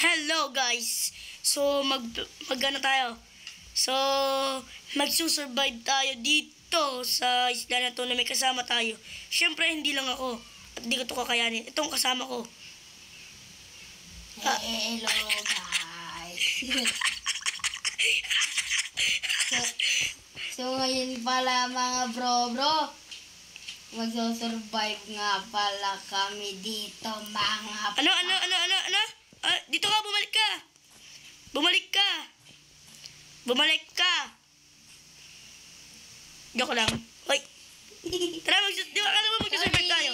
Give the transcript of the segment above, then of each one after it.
Hello guys! So, mag-ano tayo? So, magsusurvive tayo dito sa isla na to na may kasama tayo. Siyempre, hindi lang ako. At hindi ko ito kakayanin. Itong kasama ko. Hello guys! so ngayon pala mga bro, magsusurvive nga pala kami dito mga Ano? Dito ka, bumalik ka! Joke lang. Hoy! Tara, magsusurvive tayo.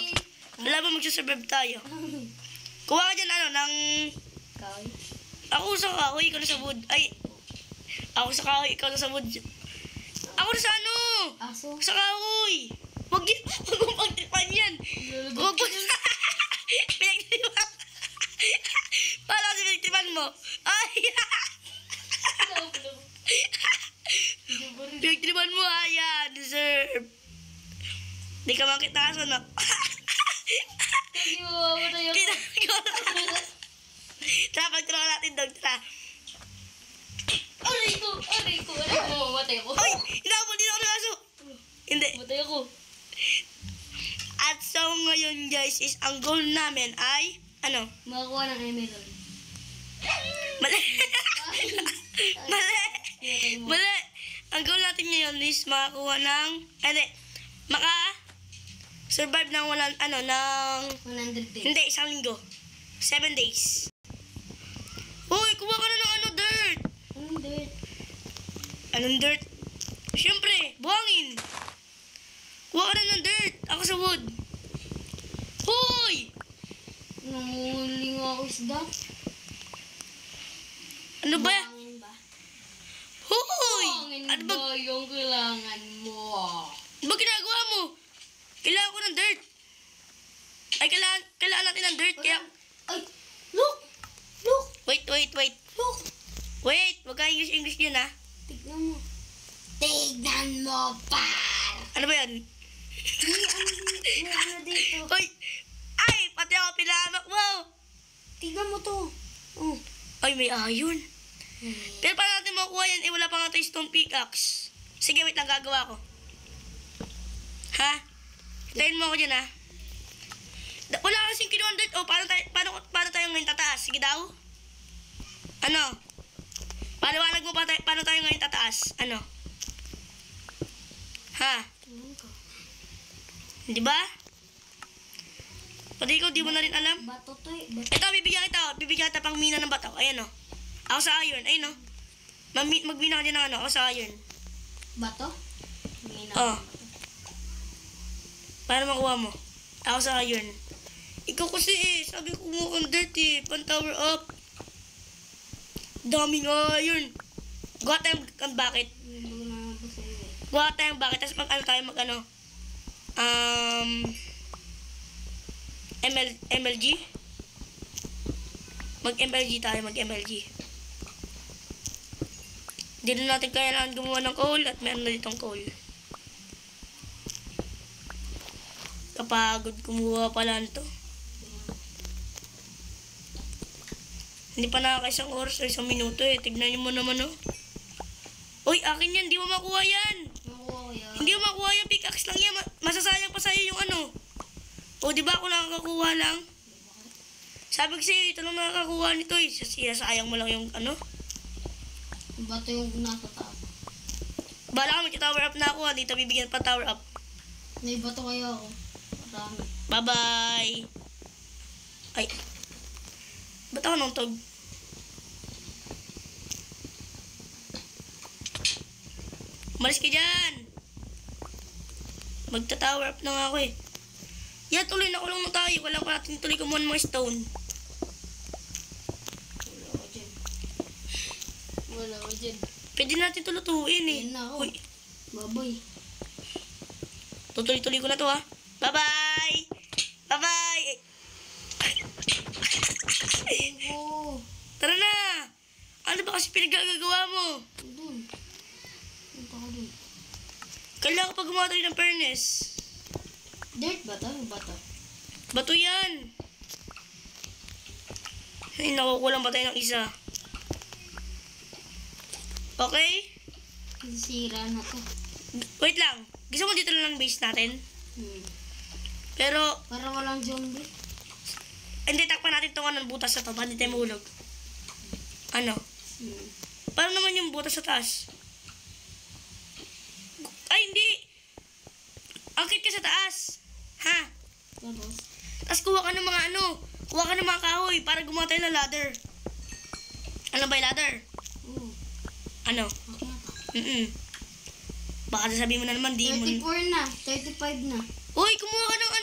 Alam mo, magsusurvive tayo. Kuha ka dyan, ng... Kahoy? Ako sa kahoy, ikaw na sa wood. Ay! Ako sa kahoy, ikaw na sa wood. Ako na sa Aso? Sa kahoy! Huwag mong pagtripan yan! Huwag mo... Pinagtripan! Paano kasi pinagtripan mo? Ay! Pinagtripan mo, yan! Deserve! Di ka makita kaso, no? Hindi mo mamatay ako. Tara, pagtulungan natin, dog. Tara. Aray ko, mamatay ako. Ay! Hinabol din ako ng aso! Hindi. Mamatay ako. At so ngayon guys is ang goal namin ay ano? Makakuha ng emerald. Mali! Pinatay mo. Mali! Ang goal natin ngayon is makakuha ng survive ng ng 100 days. hindi, 1 linggo. 7 days. Uy, kuha ka na ng dirt! Anong dirt? Anong dirt? Siyempre, buhangin! Kuha ka na ng dirt! Ako sa wood! Hoy! Namuli nga ako isda. Ano ba? Buhangin ba? Hoy! Buhangin Ano ba? ba yung kailangan mo? Ano ba ginagawa mo? Kailangan ko ng dirt. Ay, kailangan natin ng dirt. Kaya... Ay! Look! Look! Wait. Look! Wait, wag kang English yun, ha? Tignan mo. Tignan mo, par! Ano ba yan? Ano dito? Hoy! Ay, pati ako pinahamak mo! Tignan mo to. Oh. Ay, may ayon. Pero paano natin makuha yan? Eh, wala pa nga tayo stone pickaxe. Sige, wait lang, gagawa ko. Ha? Tayin mo ako dyan, ha? Wala kasing kinuha ng dirt. Oh, paano tayo ngayon tataas? Sige daw. Ano? Paliwanag mo paano tayo ngayon tataas? Ano? Ha? Di ba? Pati ikaw, di mo na rin alam? Bato to eh. Bato. Ito, bibigyan kita pang mina ng bato. Ayan, o. Ako sa iron. Ayun, o. Magbina ka din ng ako sa iron. Bato? Mina. Oh. Paano makuha mo? Ako sa iron. Ikaw kasi sabi ko mo kang dirty. Pan-tower up. Daming iron. Gawa tayong bucket. Gawa tayong bucket. Tapos MLG. Mag-MLG tayo, mag-MLG. Hindi na natin kailangan gumawa ng coal at meron na ditong coal. Kapagod kumuha pala nito. Hindi pa nakaka-1 oras o 1 minuto eh. Tignan niyo mo naman oh. Uy, akin yan. Hindi mo makuha yan. Nakuha ko yan. Hindi mo makuha yan. Pickaxe lang yan. Masasayang pa sa'yo yung ano. O, di ba ako nakakakuha lang? Sabi ko sa'yo, ito lang nakakakuha nito eh. Sayang mo lang yung ano. Bato yung nasa taas. Bala ka mag-tower up na ako ha. Dito bibigyan pa tower up. May bato kaya ako. Marami. Bye-bye. Ay. Ba't ako nungtog? Malis ka dyan. Magta-tower up na nga ako eh. Yan, tuloy na kulong na tayo. Wala pa natin tuloy kumuha ng mga stone. Wala ko dyan. Pwede natin ito lutuin eh. Ayun na ako. Uy, Baboy. tutuloy-tuloy ko na to ha. Bye-bye! Bye-bye! Oh. Tara na! Ano ba kasi pinagagagawa mo? Doon. Punta ko doon. Kailangan pa gumawa tayo ng furnace. Dirt ba to? Bato? Bato yan. Ay, nakukulang pa tayo ng isa. Okay? Sira na to. Wait lang. Gusto mo dito lang base natin? Pero, Para walang zombie. hindi, takpan natin itong anong butas na to. Para hindi tayo mahulog. Ano? Paano naman yung butas sa taas? Ay, hindi! Angkit ka sa taas! Ha? Tapos, Tapos kuha ka ng mga kuha ka ng mga kahoy para gumawa tayo ng ladder. Ano ba yung ladder? Ano? okay na to. Baka sasabihin mo na naman, di mo. 34 na. 35 na. Uy, kumuha ka ng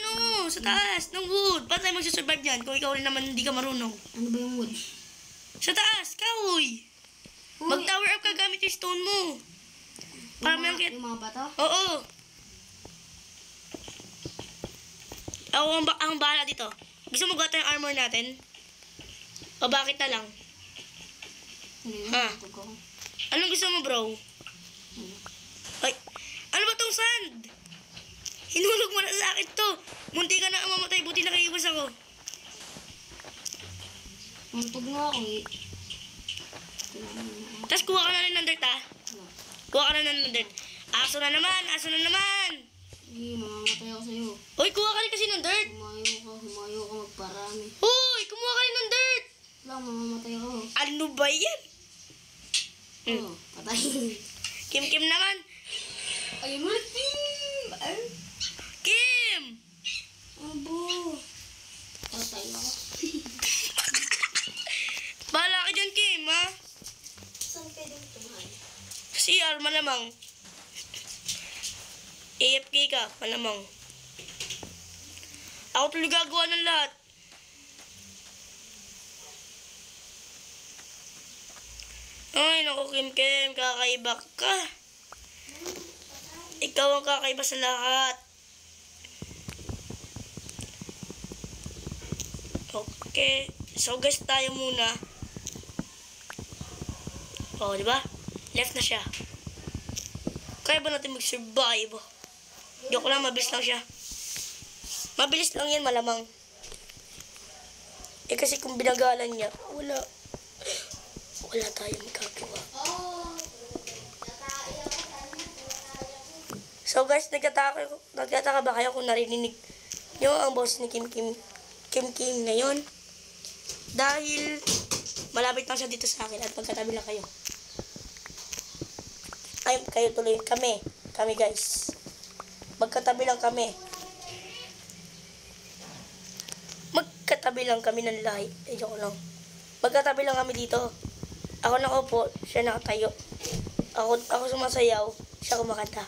sa taas, ng wood. Paano tayo magsasurvive yan kung ikaw rin naman hindi ka marunong? Ano ba yung wood? Sa taas, kahoy! Mag-tower up ka gamit yung stone mo. Para may angkit. Yung mga bato? Oo. Ako ang bahala dito. Gusto mo gawa tayong armor natin? O bakit na lang? Ha? Anong gusto mo, bro? Ay, ano ba tong sand? Hinulog mo na sa akin to. Munti ka na ang mamatay, buti nakaiwas ako. Muntog nga ako eh. Tapos kuha ka na rin ng dirt, ha? Kuha ka na ng dirt. Aso na naman, aso na naman. Hindi, mamamatay ako sa'yo. Uy, kuha ka rin kasi ng dirt. Humayo ka magparami. Uy, kumuha ka rin ng dirt. Lang, mamamatay ako. Ano ba yan? Oo, patay. Kim naman. Ay, mati! Kim! Abo! Patay ako. Bahala ka dyan, Kim, ha? Saan pwedeng tumahan? CR, malamang. AFK ka, malamang. Ako tuloy gagawa ng lahat. Ay, naku, Kim, kakaiba ka. Ikaw ang kakaiba sa lahat. Okay, so guys, tayo muna. Oh, di ba? Left na siya. Kaya ba natin mag-survive? Joke lang, mabilis lang siya. Mabilis lang yan, malamang. Eh kasi kung binagalan niya, wala tayong magagawa. So guys, nagtataka ba kayo kung narinig nyo ang boss ni Kim ngayon? Dahil malapit lang siya dito sa akin at magkatabi lang kayo. Ay, kayo tuloy. Kami guys. Magkatabi lang kami. Magkatabi lang kami ng lahi. Joke lang. Magkatabi lang kami dito. Ako nakaupo, siya nakatayo. Ako sumasayaw, siya kumakanta.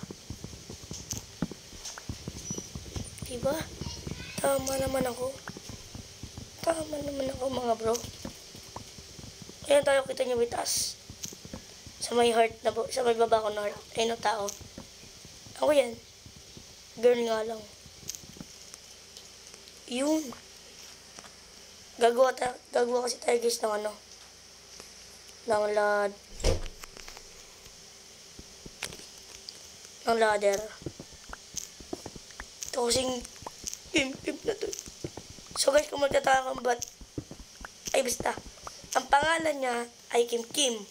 Diba? Tama naman ako mga bro. Ayan tayo, kita niyo bitas. Sa may heart na sa may baba ko na heart. Ayun ang tao. Ako yan. Girl nga lang. Yun. Gagawa kasi tayo guys ng ng ladder. Ito kasing Kim na to. So guys, kung magtataka kung ba't ay basta. Ang pangalan niya ay Kim.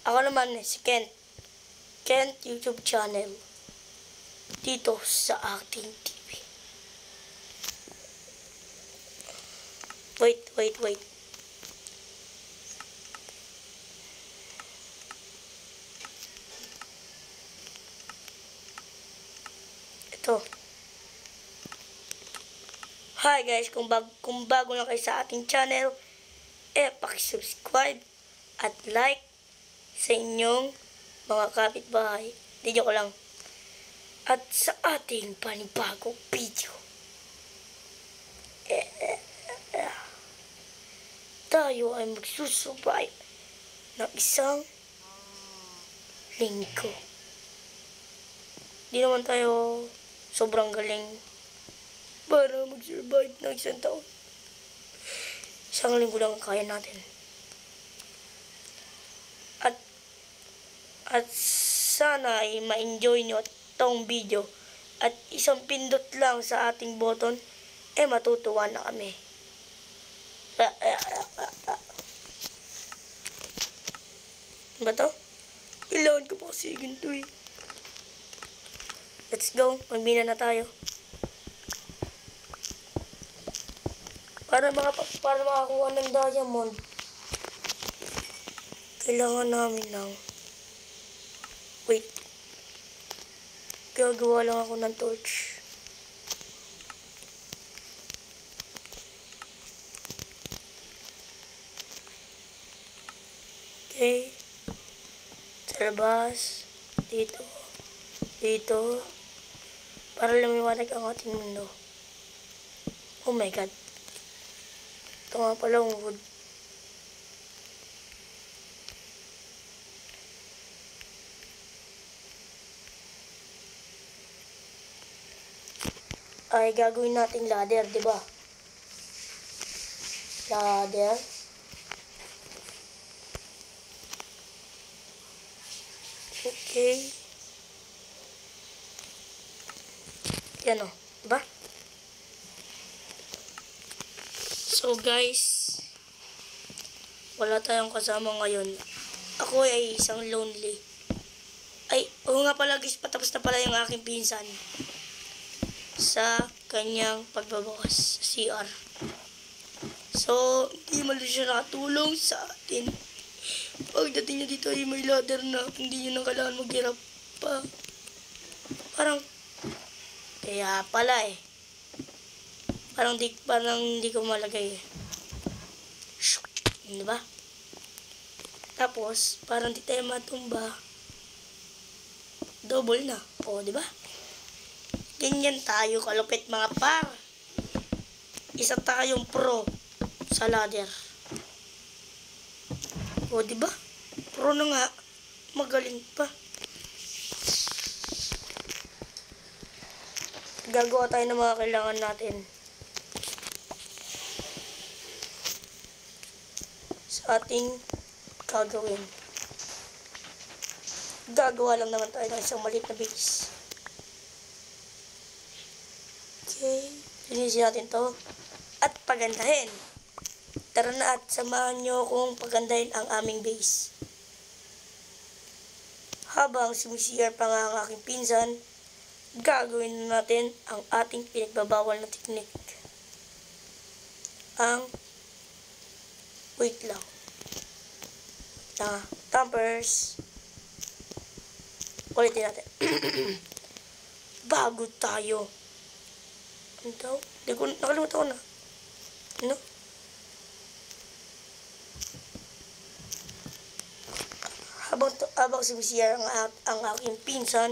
Ako naman si Kent YouTube channel. Dito sa ating TV. Wait. Ito. Hi guys, kung bago lang kayo sa ating channel, paki-subscribe at like sa inyong mga kapitbahay. Di joke lang. At sa ating panibagong video. Tayo ay magsusurvive ng isang linggo. Di naman tayo sobrang galing para mag-survive ng isang taon. Isang linggo lang kaya natin. At sana ay ma-enjoy nyo itong video. At isang pindot lang sa ating button, matutuwa na kami. Ano ba to? Kailangan ko pa kasi ganito eh. Let's go. Magbina na tayo. Para makakuha ng diamond, kailangan namin ng... Wait. Gagawa lang ako ng torch. Okay. Sa labas. Dito. Dito. Para lumiwanag ang ating mundo. Oh my god. Ito nga pala ang wood. Ay, gagawin natin ladder, di ba? Ladder. Okay. Yan o, di ba? So guys, wala tayong kasama ngayon. Ako ay isang lonely. Ay, oo nga pala guys, patapos na pala yung aking pinsan sa kanyang pagbabawas sa CR. So, hindi man siya nakatulong sa atin. Pagdating niya dito ay may ladder na hindi niya na kailangan maghirap pa. Parang, kaya pala eh. Parang di ko malagay eh. Diba? Tapos, parang di tayo matumba. Double na. O, diba? Ganyan tayo kalupit mga par. Isa tayong pro sa ladder. O, diba? Pro na nga. Magaling pa. Gagawa tayo ng mga kailangan natin. Sa ating gagawin. Gagawa lang naman tayo ng isang maliit na base. Okay. Linisin natin to. At pagandahin. Tara na at samahan nyo kung pagandahin ang aming base. Habang sumisiyar pa nga ang aking pinsan, gagawin natin ang ating pinagbabawal na teknik. Ang wait lang. Tampers. Ulitin natin. Bago tayo. Ano daw? Nakalimutan ko na. Ano? Habang sumisiyar ang aking pinsan,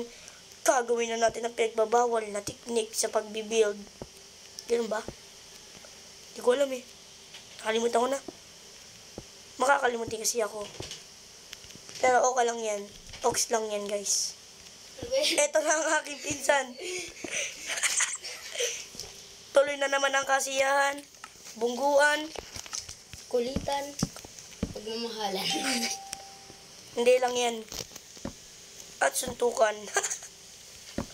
gagawin na natin ang pinagbabawal na teknik sa pagbibuild. Ganun ba? Hindi ko alam eh. Nakalimutan ko na. Makakalimutin kasi ako. Pero okay lang yan. Ox lang yan, guys. Ito na ang aking pinsan. Tuloy na naman ang kasiyahan, bungguan, Kulitan. Pagmamahalan. Hindi lang yan. At suntukan.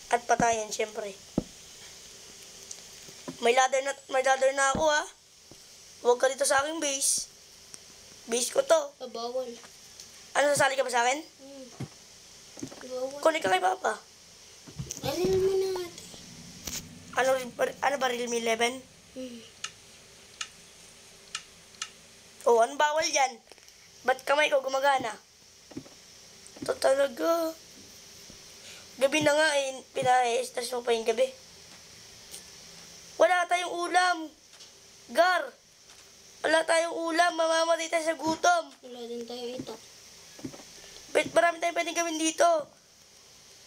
At patayan, syempre. May ladder na ako ha. Huwag ka dito sa aking base. Base ko to. Bawal. Ano, sasali ka ba sa akin? Bawal. Kunin ka kay Papa. Alin mo na ate. Ano ba, Realme 11? Oh, ano bawal yan? Ba't kamay ko gumagana? Ito talaga. Gabi na nga eh, pina-stress mo pa yung gabi. Wala tayong ulam. Gar. Wala tayong ulam, mamamatay tayo sa gutom. Wala din tayo ito. Marami tayong pwedeng gawin dito.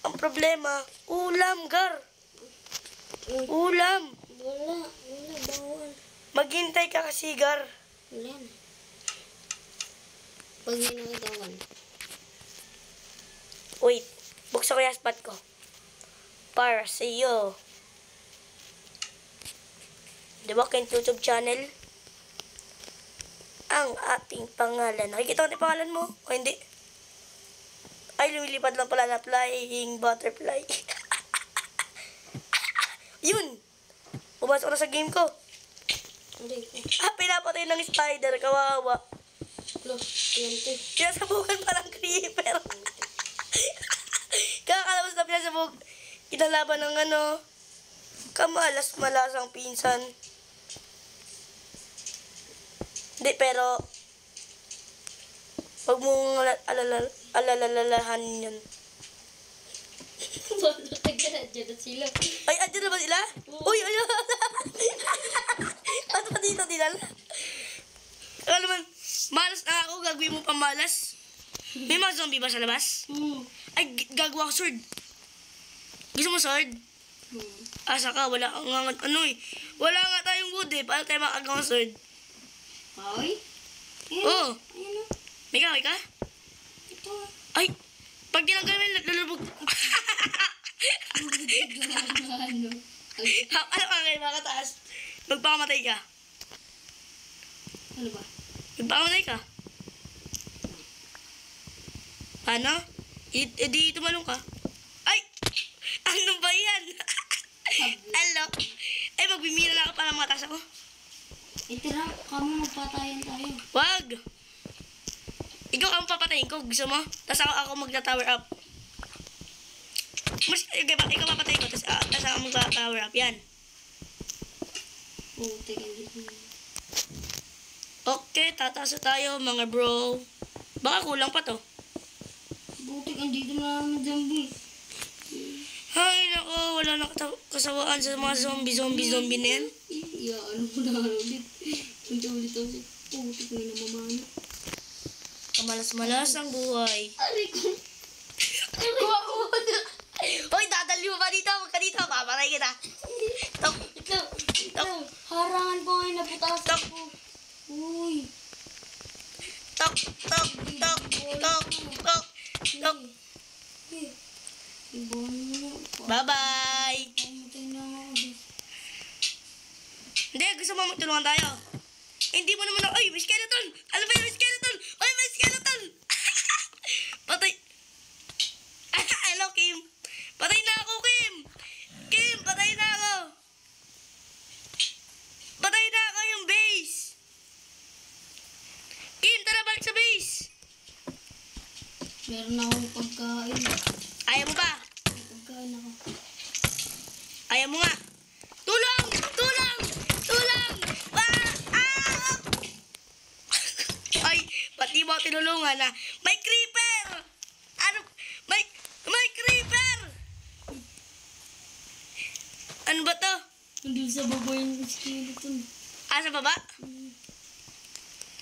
Ang problema, ulam, Gar. Ulam. Wala, bawal. Maghintay ka kasi, Gar. Wala na. Pag ginagawan. Wait, buksan ko yung spot ko. Para sa iyo. Diba kayong YouTube channel? Ang ating pangalan. Nakikita ko yung pangalan mo? O hindi? Ay, lumilipad lang pala na flying butterfly. Yun! Pumasok na sa game ko. Hindi. Pinapatay ng spider. Kawawa. Lo, 20. Pinasabugan pa ng creeper. Kakalabas na pinasabog. Kinalaban ng kamalas-malasang pinsan. Hindi, pero huwag mong alalalahan yun. Nandiyan na sila. Ay, andyan na ba sila? Uy, ayun. Ba't pa dito dinala? Alam naman, malas na ako, gagawin mo pa malas. May mga zombie ba sa labas? Ay, gagawa ko sword. Gusto mo sword? Asa ka, wala kang wala nga tayong wood eh. Paano tayo makagawa sword? Ay? Oo. Ayan o. May kaway ka? Ito. Ay, pag tinanggal mo yung lulubog. Ano? Ano ka kayo mga kataas? Magpakamatay ka. Ano ba? Magpakamatay ka. Paano? Di tumalong ka. Ay! Ano ba yan? Hello? Ay, magbimira na ako para mataas ako. Ito na, kamo magpatayan tayo. Wag! Ikaw ang papatayin ko. Gusto mo? Tapos ako magta-tower up. Mas, ikaw papatayin ko. Tapos ako magta-tower up. Yan. Oo, teka dito. Okay, tataas na tayo mga bro. Baka kulang pa to. Butik, andito na naman zombie. Ay, nako. Wala na kasawaan sa mga zombie na yan. Ano mo na ulit. Ulit ako si putik na namamana. Kamalas-malas ang buhay. Aray ko. Hoy, dadali mo ba dito? Huwag ka dito. Paparay kita. Tok. Ito. Harangan ko ngayon naputasan Tok. ko. Uy. Tok. Tok. Tok. Tok. Tok. Tok. Ibuhan mo na. Bye-bye. Pamatay na ako. Hindi, gusto mo magtulungan tayo. Hindi mo naman ako. Ay, may skeleton. Alam ba yung may skeleton? Ay, may skeleton. Patay. Hello, Kim. Patay na ako, Kim. Kim, patay na ako. Patay na ako yung base. Kim, tara balik sa base. Meron akong pagkain. Ayaw mo ba? May pagkain ako. Ayaw mo nga. Tulong! Tulong! Tulong! Ay, pati mo tinulungan na. May creeper! Ano? May creeper! Ano ba to? Hindi sa baba yung skeleton. Asa baba?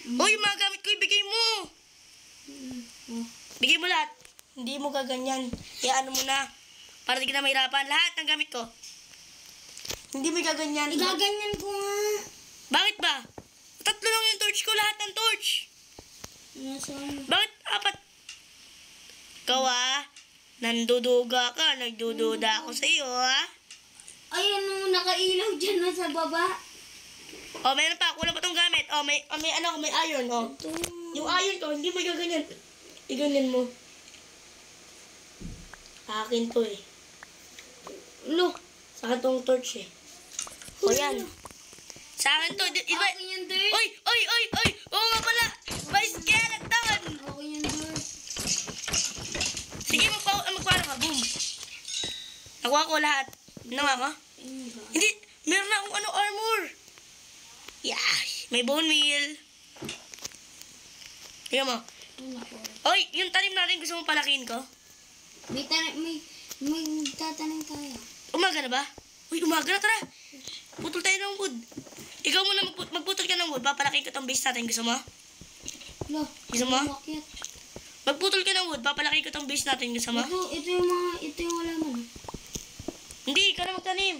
Uy, mga gamit ko, ibigay mo! Oh. Bigay mo lahat. Hindi mo gaganyan. Kaya ano mo na. Para di ka na mahirapan. Lahat ng gamit ko. Hindi mo gaganyan. Igaganyan ko nga. Bakit ba? Tatlo lang yung torch ko. Lahat ng torch. Nasaan? Bakit apat? Ikaw nanduduga ka. Nagdududa ako sa iyo Ay, ano, nakailaw dyan na sa baba. O, meron pa. Kulang pa tong gamit. O, may iron. O. Ito. Yung iron ko, hindi mo gaganyan. Iganyan mo. Akin to eh. Look. Sa akin tong torch eh. O yan. Sa akin to. Akin yan, Dirt. Oy! Oo nga pala. May skeleton. Akin yan, Dirt. Sige, magpano ka. Boom. Nakuha ko lahat. Nakuha ko? Hindi. Meron na akong armor. Yeah. May bone meal. Tingnan mo. Oy, yung tanim natin gusto mo palakihin ko? May tatanim tayo. Umaga na ba? Uy, umaga na, tara. Putol tayo ng wood. Ikaw muna magputol ka ng wood. Papalakihin ko tong base natin. Gusto mo? Lo, Gusto mo? bakit? Magputol ka ng wood. Papalakihin ko tong base natin. Gusto mo? Ito yung wala mo. Hindi, ikaw na magtanim.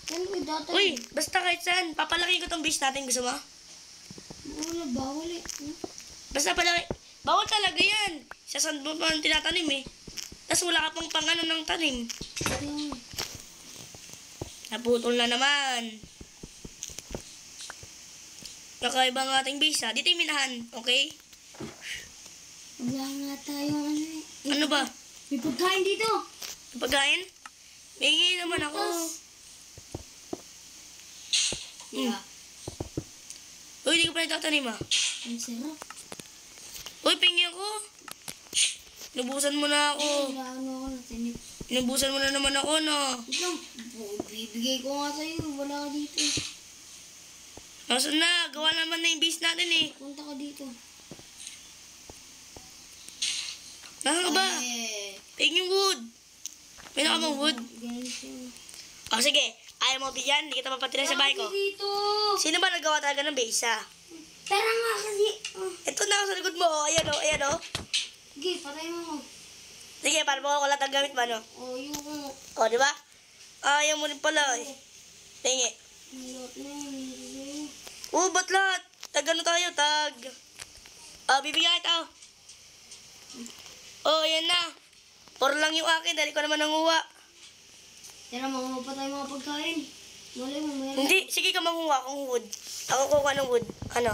Ano yung tatanim? Uy, basta kahit saan. Papalakihin ko tong base natin. Gusto mo? Wala, bawal eh. Basta palaki. Bawal talaga yan. Sa saan mo pa tinatanim eh. Tapos wala ka pang pangano ng tanim. Ito. Naputol na naman. Kakaiba ng ating base ha. Dito yung minahan, okay? Wala nga tayong ano eh. Ano ba? May pagkain dito. Pagkain? May naman ako. Yeah. Uy, hindi ko pa nagtatanim ah. Ang sarap. Uy, pingi ako. Inubusan mo na ako. Ano ako na tinip. Inubusan mo na naman ako, no? Wait lang. Bibigay ko nga sa'yo. Wala ka dito. Nasaan na? Gawa naman na yung base natin eh. Punta ka dito. Nasaan ka ba? Eh. Take yung wood. May nakamang wood. Ganyan siya. O sige, ayaw mo bigyan. Hindi kita papatirin sa bahay ko. Dito. Sino ba nagawa talaga ng base, ha? Tara nga kasi. Ito na ako sa likod mo. Oh. Ayan o, ayan o. Sige, patay mo ako. Sige, para mo ako lahat ang gamit ba, no? O, yung ko. O, di ba? Ayaw mo rin pala eh. Tingi. Malot na yun. Ba't lahat? Tag ano tayo, tag. Bibigyan kita, ayan na. 4 lang yung akin, dahil ko naman nanguha. Tara, mga pa tayo mga pagkain. Malay mo, meron. Hindi, sige ka manguha kung wood. Ako kukuha ng wood. Ano?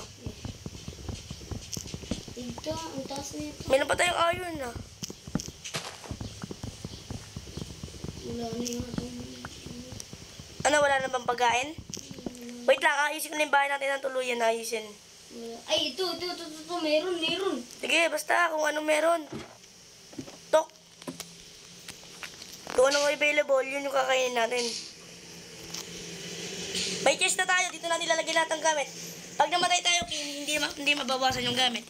Ito, ang taas na ito. Meron pa tayong iron na. Wala na yung atong. Ano, wala na bang pagkain? Wait lang, ayusin ko na yung bahay natin ng tuluyan. Ayusin. Wala. Ay, ito. Meron. Sige, basta kung ano meron. Tok. Kung anong available, yun yung kakainin natin. May chest na tayo. Dito na nilalagay lahat ng gamit. Pag namatay tayo, hindi mabawasan yung gamit.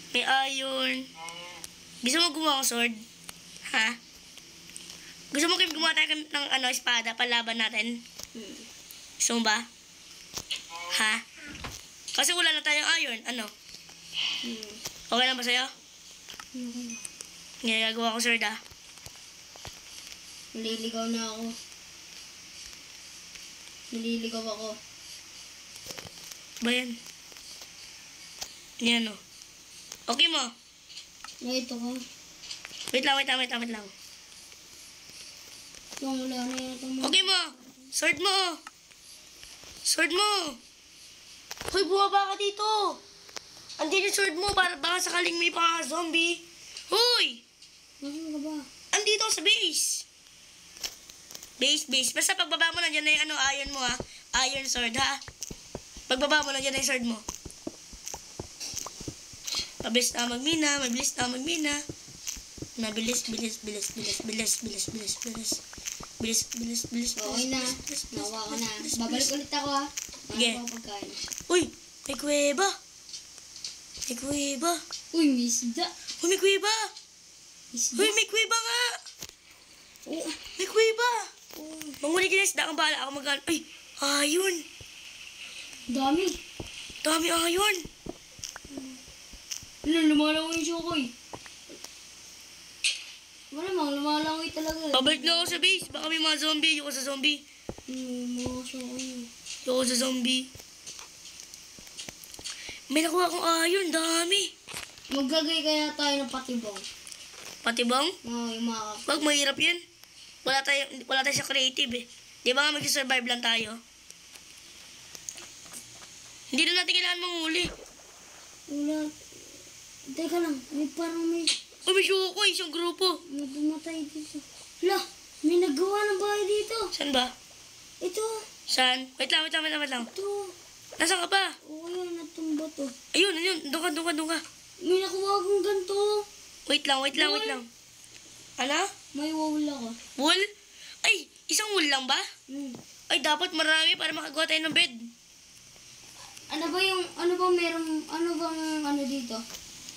May iron. Gusto mo gumawa ng sword? Ha? Gusto mo gumawa tayo ng espada, palaban natin? Gusto mo ba? Ha? Kasi wala na tayong iron. Ano? Okay lang ba sa'yo? Gagawa ko sword, ha? Naliligaw na ako. Naliligaw ako. Ba yan? Yan, o. Okay mo? Ito ko. Wait lang. Yung wala na yata mo. Okay mo. Sword mo. Sword mo. Hoy, bumaba ka dito. Andiyan yung sword mo. Baka sakaling may mga zombie. Hoy! Nasaan ka ba? Andito sa base. Base. Basta pagbaba mo, nandiyan na yung iron mo, ha? Iron sword, ha? Pagbaba mo, nandiyan na yung sword mo. Mabilis na magmina. Mabilis. Okay na. Nawa ka na. Babalik ulit ako, ha? Sige. Ano pa pagkain? Uy, may kuweba. Uy, may isda. Uy, may kuweba. Isda? Uy, may kuweba nga. Oo. May kuweba. Manghuli ka na isda kang bahala. Ako mag-ano. Ay, ayun. Dami. Dami ayun. Lumalangoy yung Shokoy. Wala mang lumalangoy talaga. Pabalik na ako sa base. Baka may mga zombie. Ayoko sa zombie. Mga Shokoy. Ayoko sa zombie. May nakuha akong ayun. Dami. Maggagay kaya tayo ng patibong. Patibang? Yung mga Wag, mahirap yan. Wala tayo sa creative eh. Di ba nga mag-survive lang tayo? Hindi na natin kailangan manghuli. wala. Teka lang, parang may Uy, may syuko isang grupo. pumatay dito. Hala, may nagawa ng bahay dito. Saan ba? Ito, Saan? Wait lang. ito. Nasaan ka ba? O kaya natumba to. Ayun. Doon ka. May nakuha akong ganito. Wait lang. Ano? May wawal ako. Wool? Ay, isang wool lang ba? Ay, dapat marami para makagawa tayo ng bed. Ano bang dito?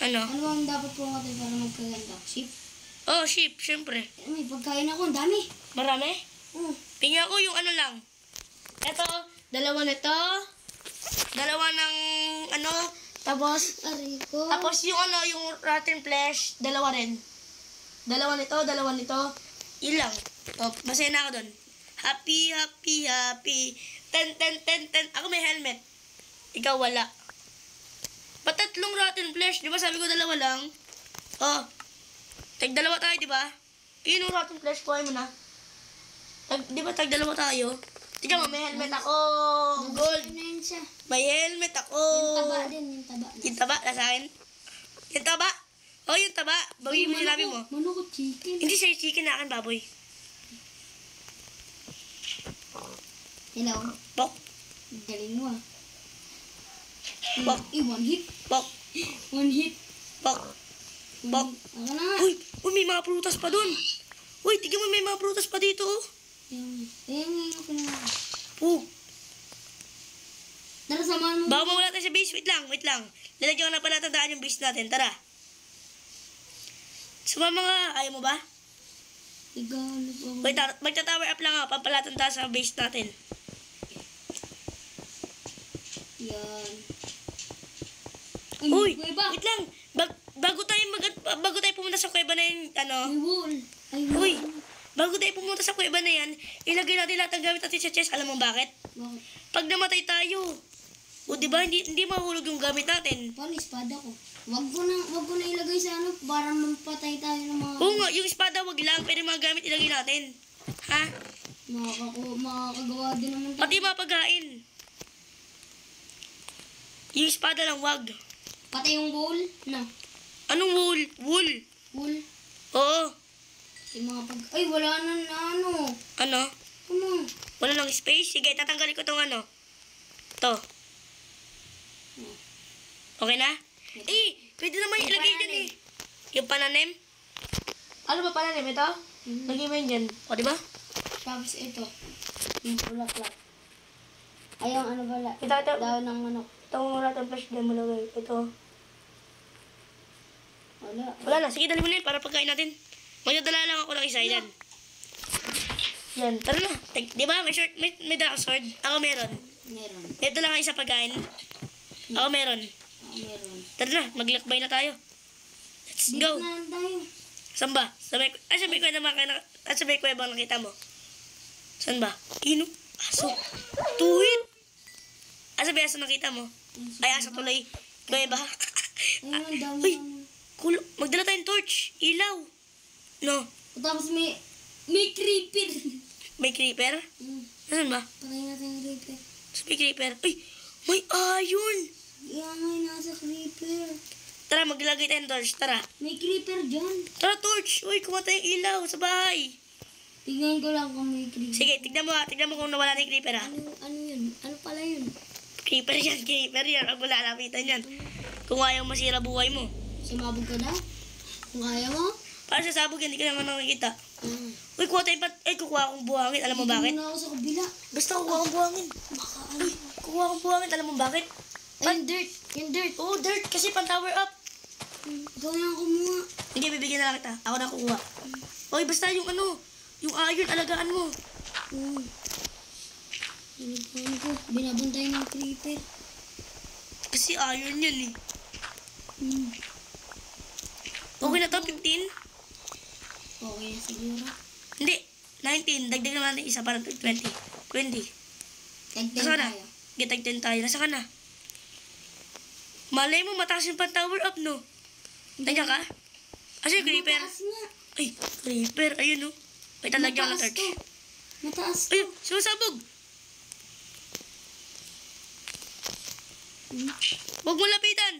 Ano? Ano bang dapat pumatay para magkaganda? Sheep? Oh, sheep, syempre. May pagkain ako, ang dami. Marami? Tingnan ko yung ano lang. Ito, dalawa nito. Dalawa ng tapos Ariko. tapos yung yung rotten flesh, dalawa rin. Dalawa nito. Ilang. Oh, masaya na ako doon. Happy. 10. Ako may helmet. Ikaw wala. Ba't 3 rotten flesh? Di ba sabi ko dalawa lang? Oh. Tag-dalawa tayo, di ba? Yun yung rotten flesh, kuhain mo na. Di ba tag-dalawa tayo? Tignan mo, may helmet ako. Gold. Ano yun siya? May helmet ako. Yung taba din, yung taba. Yung taba, nasa akin? Yung taba? Oh, yung taba. Bawi mo sinabi mo. Manok chicken. Hindi sa'yo chicken na akin, baboy. Hello. Bok. Galing mo ah. Bok. One hit. Bok. One hit. Bak. Bak. Ako na nga. Uy, may mga prutas pa dun. Uy, tignan mo, may mga prutas pa dito. Oh. Ayan, ako na nga. Oh. Tara, samahan mo. Baka mawala tayo sa base. Wait lang. Lalagyan ko na pala tandaan yung base natin. Tara. Sumama nga. Ayaw mo ba? Igalap ako. Wait, magta-tower up lang ako. Pampalatan tayo sa base natin. Yan. Uy, kuweba. wait lang. Bago tayo pumunta sa kuweba na yun, May wall. Ay, Uy, bago tayo pumunta sa kuweba na yan, ilagay natin lahat ng gamit natin sa chest. Alam mo bakit? Bakit? Pag namatay tayo, o diba, hindi mahulog yung gamit natin. Paano espada ko? Wag ko na ilagay sa ano para mampatay tayo ng mga... Oo nga, yung espada wag lang, pero mga gamit ilagay natin. Ha? Makakagawa din naman tayo. Pati mga pagkain. Yung espada lang wag. Pati yung bowl na. Anong wool? Wool? Wool. Oo. Yung mga Ay, wala na ano. Ano? Ano? Wala lang space? Sige, tatanggalin ko tong ano. To. Okay na? Pwede naman ilagay dyan eh. Yung pananim? Ano ba pananim? Ito? Lagay mo yun dyan. O, diba? Tapos ito. Yung bulaklak. Ay, yung ano pala. Ito. Daon ng manok. Itong wala tayong flash dyan mo lagay. Ito. Wala. Wala na. Sige, dali mo na yun para pagkain natin. Magdadala lang ako ng isa yan. Yan. Tara na. Di ba? May dala akong sword. Ako meron. Meron. Ito lang ang isa pagkain. Ako meron. Meron. Tara na. Maglakbay na tayo. Let's go. Dito na lang tayo. Saan ba? Sa may kuweba naman sa may kuweba nakita mo. Saan ba? Ino? Aso. Tuhit. Asa ba aso nakita mo? Ay, aso tuloy. Kuweba. Ayun, dami Uy. naman. Magdala tayong torch. Ilaw. No. Tapos may creeper. May creeper? Saan ba? Patay natin yung creeper. Sa may creeper. Uy! May iron! Yan nga yung nasa creeper. Tara, maglagay tayong torch. Tara. May creeper dyan. Tara, torch! Uy, kuha tayong ilaw sa bahay. Tignan ko lang kung may creeper. Sige, tignan mo kung nawala na yung creeper ha. Ano yun? Ano pala yun? Creeper yan. Huwag mo lalapitan yan. Kung ayaw masira buhay mo. Sumabog ka na? Kung ayaw mo? Para sa sabog yan, hindi ka naman nakikita. Uy, kuha akong buhangin. Alam mo bakit? Hindi na ako sa kabila. Basta kuha akong buhangin. Baka ano? Kuha akong buhangin. Alam mo bakit? Yung dirt. Yung dirt. Oo, dirt. Kasi pan tower up. Ikaw yung kumuha. Hindi, bibigyan na lang kita. Ako na kukuha. Uy, basta yung iron, alagaan mo. Ano ko? Binabantay ng creeper. Kasi iron yan eh. Okay na to, 15? Okay na siguro. Hindi, 19. Dagdag naman natin isa para 20. 20. Tagtan Nasa ka na? tayo. Tag 10 tayo. Nasa ka na? Malay mo, mataas yung pan tower up, no? Nandiyan ka? Asa yung creeper? Mataas nga. Ay, creeper. Ayun, no? May talagyan ng Mataas torch. to. Mataas to. Ayun, sumasabog. Huwag mo lapitan.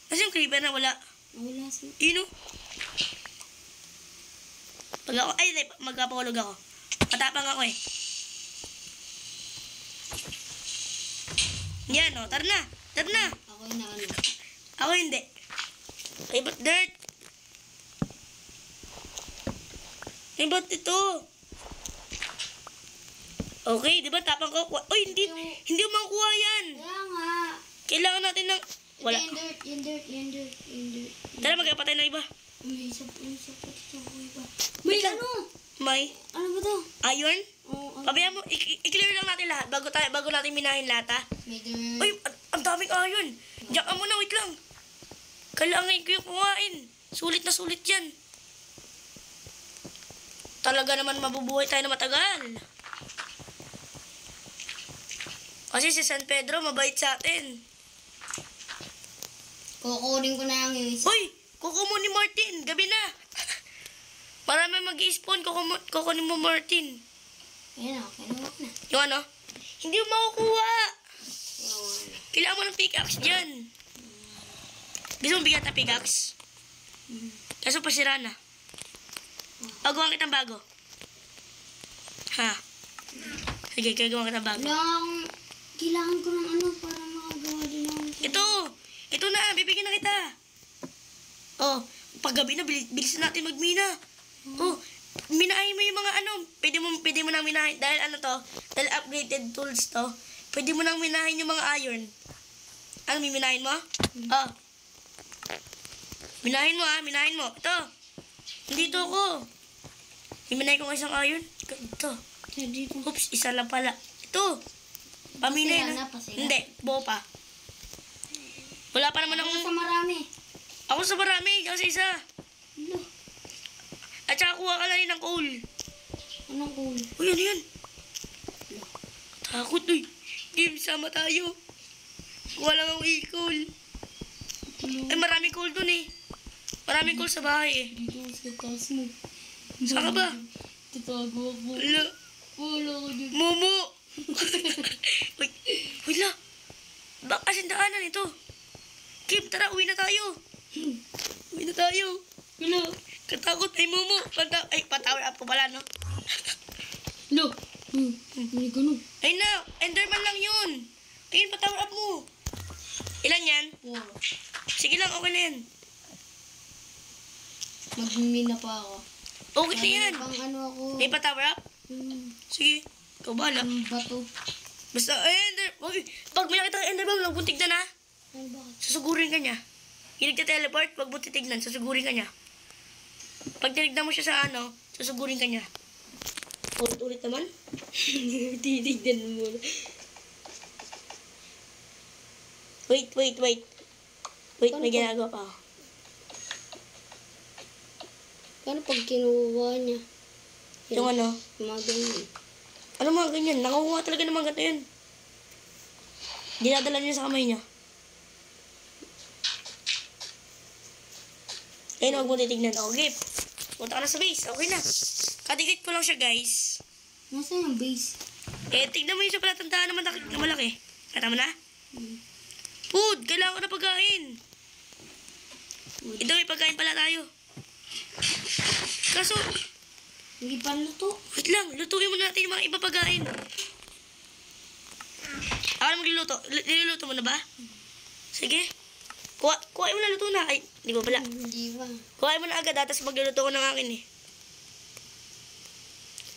Asa yung creeper na wala? Wala siya. Ayun, no? Magpapahulog ako. Matapang ako eh. Yan, no? Tara na. Tara na. Ako yung naano. Ako hindi. Ay, ba't dirt? Ay, ba't ito? Okay, di ba tapang ko? Uy, hindi mo makukuha yan. Kaya nga. Kailangan natin ng... Wala. Yung dirt. Tara, magkapatay ng iba. May isa pa dito. May May ano? May Ano ba to? iron? Oh, Pabayaan mo, i-clear lang natin lahat bago natin minahin lahat, ha? may dirt. Uy, ang daming iron. Diyan ka muna, wait lang. Kailangan ko yung kuhain. Sulit na sulit yan. Talaga naman mabubuhay tayo na matagal. Kasi si San Pedro mabait sa atin. Kukunin ko na yung isa. Hoy! Kuko mo ni Martin. Gabi na. Marami mag-i-spawn. Kukunin mo Martin. Ayan o, kinuha na. Yung ano? Hindi mo makukuha. Yung Kailangan mo ng pickaxe dyan. Gusto mo bigyan ng pickaxe? Kaso pasira na. Pagawa kitang bago. Ha? Sige, gagawa kitang bago. kailangan ko ng ano para makagawa din ako. Ito na, bibigyan na kita. Oh, paggabi na, bilis na natin magmina. Oh, minahin mo yung mga ano, pwede mo nang minahin, dahil ano to, dahil upgraded tools to, pwede mo nang minahin yung mga iron. Ano, minahin mo? Oh. Minahin mo ha, minahin mo. Ito. Nandito ako. Iminahin ko ng isang iron. Ito. Dito. Oops, isa lang pala. Ito. Paminay na. Pasira. Hindi, buo pa. Wala pa naman Ako akong... sa marami. Ako sa marami, ako sa isa. Ano? At saka kuha ka na rin ng coal. Anong cool? Uy, ano yan? Takot, uy. Game, sama tayo. Kuha lang ang coal. Ay, maraming coal dun eh. Maraming coal sa bahay eh. Dito sa taas mo. Saan ka ba? Tatago ako. Wala. Wala ko dito. Momo! Uy, wala. Baka daanan ito. Kim, tara, uwi na tayo. Uwi na tayo. Wala. Katakot ay Momo. Ay, patower up ko pala, no? Wala. May ganun. Ay na, Enderman lang yun. Ayun, patower up mo. Ilan yan? Wow. Sige lang, okay na yan. Magmina pa ako. Okay na yan. Pang ano ako. May patower up? Sige, ikaw bahala. Ang bato. Basta, Ender, pag may nakita ng Enderman, huwag mong tignan ha. Ano bakit? Susugurin ka niya. Yung nagta-teleport, wag mo titignan, susugurin ka niya. Pag tinignan mo siya sa ano, susugurin ka niya. Ulit-ulit naman. Titignan mo muna. Wait. Wait, may ginagawa pa ako. Paano pag kinuha niya? Yung ano? Mga ganyan. Ano mga ganyan? Nakukuha talaga ng mga ganito yun. Dinadala niya sa kamay niya. Ayun, huwag mo titignan. Okay. Punta ka na sa base. Okay na. Kadikit ko lang siya, guys. Nasaan yung base? Tignan mo yung sa palatandaan naman na malaki. Kata mo na? Food! Kailangan ko na pagkain. Ito, may pagkain pala tayo. Kaso, Hindi pa luto. wait lang. Lutuin muna natin yung mga iba pagkain. Ako na magluluto. Niluluto mo na ba? Sige. Kuhain mo na, luto na. Ay, di ba pala? Hindi ba? Kuhain mo na agad, tapos magluluto ko ng akin eh.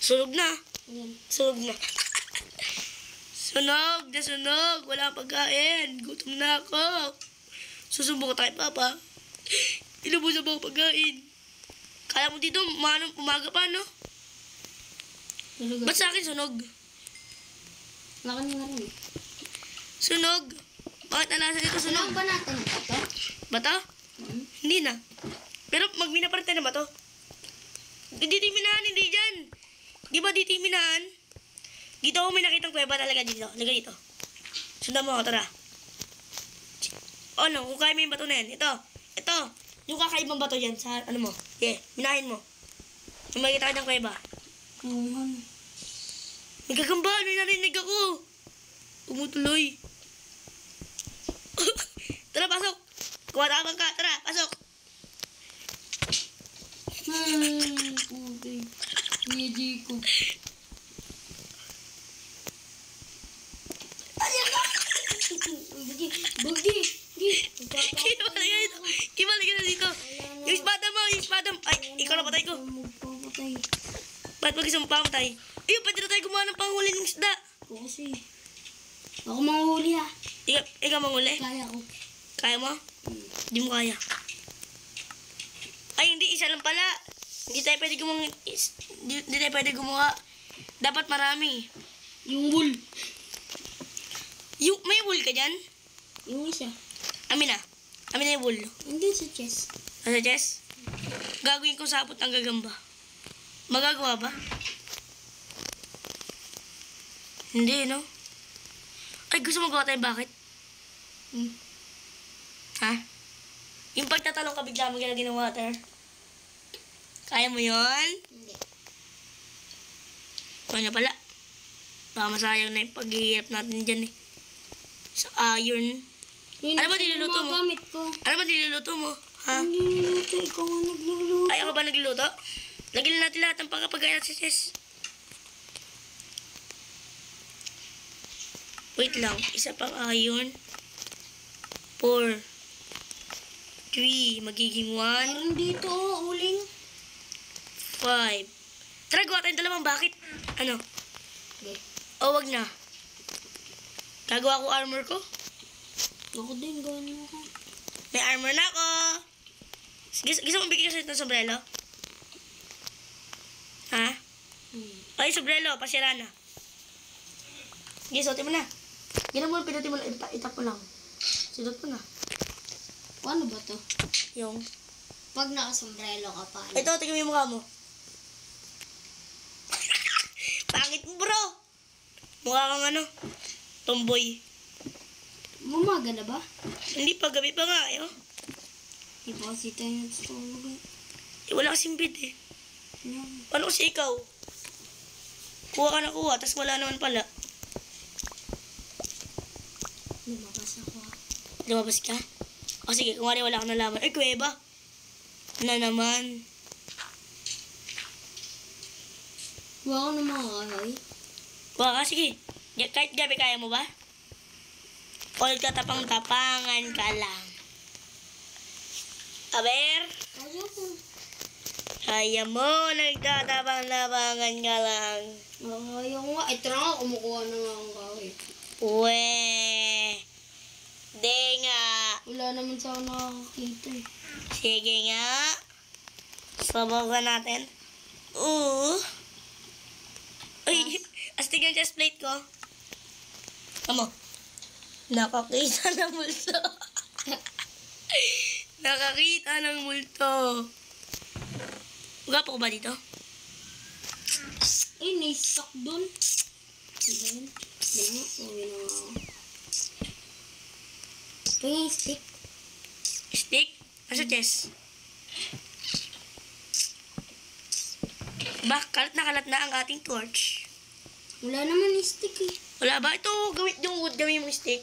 Sunog na. Yan. Sunog na. Sunog na sunog. Wala akong pagkain. Gutom na ako. Susumbong ko tayo, Papa. Inubusan mo ako pagkain. Kala mo dito, umaga pa, no? Talaga. Ba't sa akin sunog? Wala ka nga rin. Sunog. Bakit nalasa dito sunog? Sunog ba natin ang bato? Bato? Hindi na. Pero magmina pa rin tayo ng bato. Dito yung minahan, hindi dyan. Di ba dito yung minahan? Dito ako may nakitang kuweba talaga dito. Liga dito. Sundan mo ako, tara. Ano, kung kaya mo yung bato na yan. Ito. Yung kakaibang bato yan sa ano mo. Yeah, minahin mo. Yung makikita ka ng kuweba. Oo nga. May gagamba, may narinig ako. Umutuloy. Tara, pasok. Kumatabang ka, tara, pasok. Okay. Kuya Jacob. Bugi. Bugi. Kibalik ka na dito. Yung espada mo. Ay, ikaw na patay ko. Magpapatay. Ba't pag isang pamatay? Ayun, pwede na tayo gumawa ng panghuli ng isda. Ako kasi. Ako manghuli ha. Ikaw manguli? Kaya ko. Kaya mo? Hindi mo kaya. Ay, hindi. Isa lang pala. Hindi tayo pwede gumawa. Dapat marami. Yung wool. May wool ka dyan? Yung isa. Amin na yung wool. Hindi sa chest. Nasa chest? Gagawin ko sapot ang gagamba. Magagawa ba? Hindi, no? Ay, gusto mo gawa tayo bakit? Ha? Yung pagtatalong ka bigla mo ginagin ng water? Kaya mo yon? Hindi. Kaya pala. Baka masayang na yung paghihirap natin dyan eh. Sa iron. Yun Ano ba ang niluluto mo? gamit ko. Ano ba niluluto mo? Ha? Ang niluluto. Ikaw ang nagluluto. Ay, ako ba nagluluto? Lagyan na natin lahat ng pagkapagkain natin sa chest. Wait lang. Isa pang iron. 4. 3, magiging 1, Meron dito, uling. 5. Tara, gawa tayong dalawang. Bakit? Ano? Okay. O, wag na. Gagawa ko armor ko. Ako din, gawin mo ko. May armor na ako. Gusto mong bigyan ka ng sombrero? Ha? Ay, sombrero. Pasira na. Sige, suotin mo na. Gano'n mo, pinutin mo lang. Itap mo lang. Sudot mo na. Ano ba to? Yung. Pag nakasombrelo ka pa. Ito, tingnan mo yung mukha mo. Pangit mo, bro. Mukha kang ano, tomboy. Mamaga na ba? Hindi pa, gabi pa nga, eh. Oh. Di ba kasi tayo nagtulog eh. Eh, wala kasing bid, eh. Ano? Paano kasi ikaw? Kuha ka na kuha, tas wala naman pala. Lumabas ako ah. Lumabas ka? O sige, kung wala ka nalaman. Ay, kuweba. Na naman. Huwag ako na makakahay. Kuha ka, sige. Kahit gabi, kaya mo ba? O nagtatapang-tapangan ka lang. Aber? Kaya ko. Kaya mo, nagtatapang-tapangan ka lang. Kaya ko nga. Ito na nga, kumukuha na nga akong kahoy. Uwe. Di nga. Wala naman sa ako nakakakita eh. Sige nga. Subukan natin. Ay, astig yung chest plate ko. Amo. Nakakita ng multo. Nakakita ng multo. Gwapo ko ba dito? Ay, naisak dun. Diba yun? Diba nga? Uwi na nga ako. Ito yung stick. Stick? Nasa chest. Ba, kalat na ang ating torch. Wala naman yung stick eh. Wala ba? Ito, gawin yung wood, gawin mong stick.